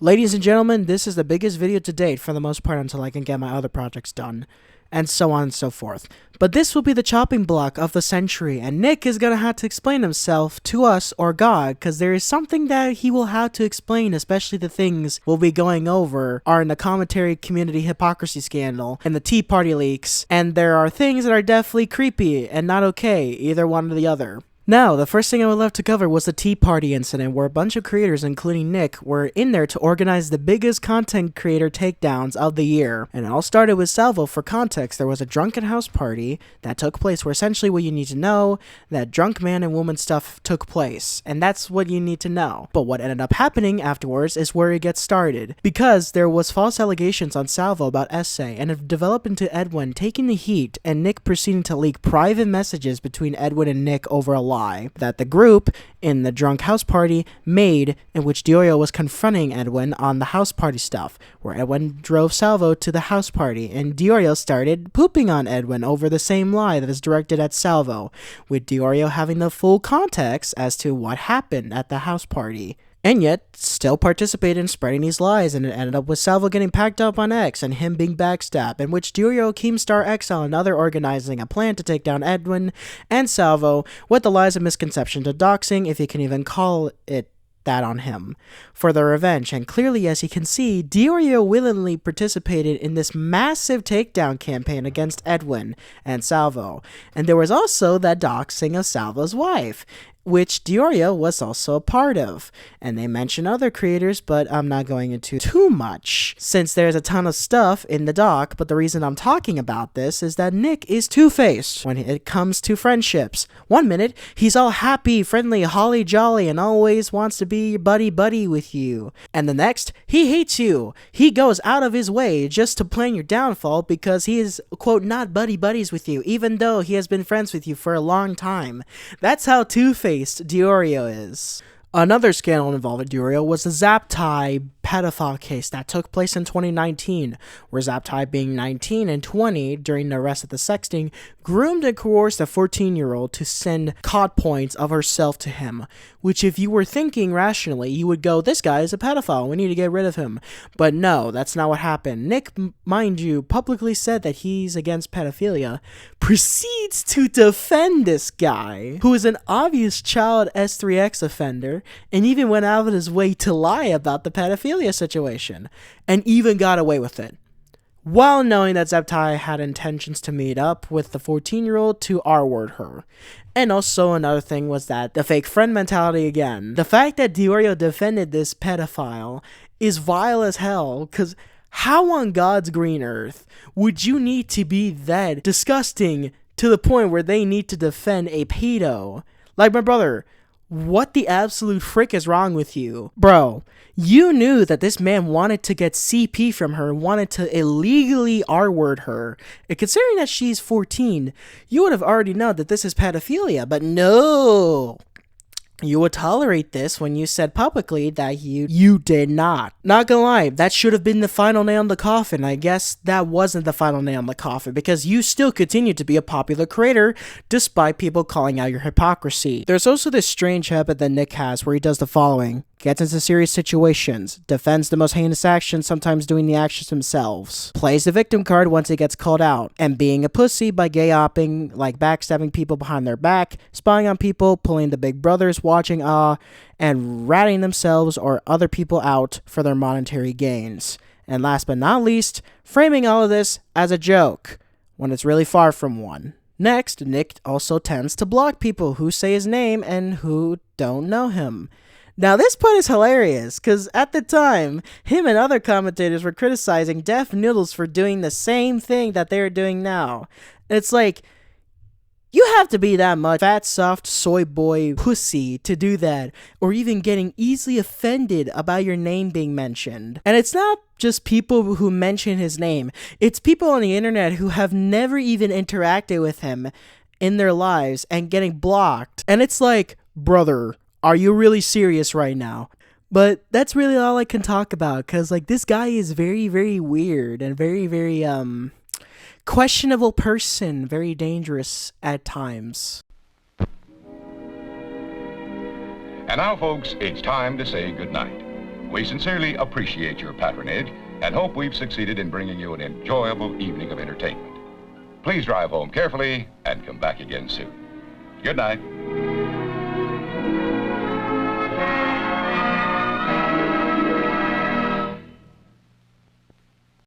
Ladies and gentlemen, this is the biggest video to date for the most part until I can get my other projects done, and so on and so forth. But this will be the chopping block of the century, and Nick is gonna have to explain himself to us or God, because there is something that he will have to explain, especially the things we'll be going over are in the commentary community hypocrisy scandal and the Tea Party leaks, and there are things that are definitely creepy and not okay, either one or the other. Now, the first thing I would love to cover was the Tea Party incident, where a bunch of creators, including Nick, were in there to organize the biggest content creator takedowns of the year. And it all started with Salvo. For context, there was a drunken house party that took place where essentially what you need to know, that drunk man and woman stuff took place. And that's what you need to know. But what ended up happening afterwards is where it gets started. Because there was false allegations on Salvo about Essay, and it developed into Edwin taking the heat and Nick proceeding to leak private messages between Edwin and Nick over a lie that the group in the drunk house party made, in which Diorio was confronting Edwin on the house party stuff, where Edwin drove Salvo to the house party and Diorio started pooping on Edwin over the same lie that is directed at Salvo, with Diorio having the full context as to what happened at the house party. And yet, still participated in spreading these lies, and it ended up with Salvo getting packed up on X and him being backstabbed, in which Diorio, Keemstar, Exile, and other organizing a plan to take down Edwin and Salvo with the lies and misconception to doxing, if you can even call it that, on him for their revenge. And clearly, as you can see, Diorio willingly participated in this massive takedown campaign against Edwin and Salvo. And there was also that doxing of Salvo's wife, which Diorio was also a part of. And they mention other creators, but I'm not going into too much, since there's a ton of stuff in the doc. But the reason I'm talking about this is that Nick is two-faced when it comes to friendships. One minute, he's all happy, friendly, holly jolly, and always wants to be buddy-buddy with you. And the next, he hates you. He goes out of his way just to plan your downfall because he is, quote, not buddy-buddies with you, even though he has been friends with you for a long time. That's how two-faced Diorio is. Another scandal involving Diorio was the Zaptai pedophile case that took place in 2019, where Zaptai, being 19 and 20 during the arrest of the sexting, groomed and coerced a 14-year-old to send COD points of herself to him, which if you were thinking rationally, you would go, this guy is a pedophile, we need to get rid of him. But no, that's not what happened. Nick, mind you, publicly said that he's against pedophilia, proceeds to defend this guy, who is an obvious child S3X offender, and even went out of his way to lie about the pedophilia situation, and even got away with it, while knowing that Zaptai had intentions to meet up with the 14-year-old to R-word her. And also another thing was that the fake friend mentality again. The fact that Diorio defended this pedophile is vile as hell, because how on God's green earth would you need to be that disgusting to the point where they need to defend a pedo? Like, my brother, what the absolute frick is wrong with you? Bro, you knew that this man wanted to get CP from her, wanted to illegally R-word her. And considering that she's 14, you would have already known that this is pedophilia, but no. You would tolerate this when you said publicly that you did not. Not gonna lie, that should have been the final nail in the coffin. I guess that wasn't the final nail in the coffin, because you still continue to be a popular creator despite people calling out your hypocrisy. There's also this strange habit that Nick has where he does the following: gets into serious situations, defends the most heinous actions, sometimes doing the actions themselves, plays the victim card once it gets called out, and being a pussy by gay-opping, like backstabbing people behind their back, spying on people, pulling the big brothers, watching and ratting themselves or other people out for their monetary gains. And last but not least, framing all of this as a joke, when it's really far from one. Next, Nick also tends to block people who say his name and who don't know him. Now, this part is hilarious, because at the time, him and other commentators were criticizing Deaf Noodles for doing the same thing that they're doing now. It's like, you have to be that much fat, soft, soy boy pussy to do that, or even getting easily offended about your name being mentioned. And it's not just people who mention his name, it's people on the internet who have never even interacted with him in their lives and getting blocked. And it's like, brother, are you really serious right now? But that's really all I can talk about, because like, this guy is very, very weird and very, very questionable person, very dangerous at times. And now, folks, it's time to say goodnight. We sincerely appreciate your patronage and hope we've succeeded in bringing you an enjoyable evening of entertainment. Please drive home carefully and come back again soon. Good night.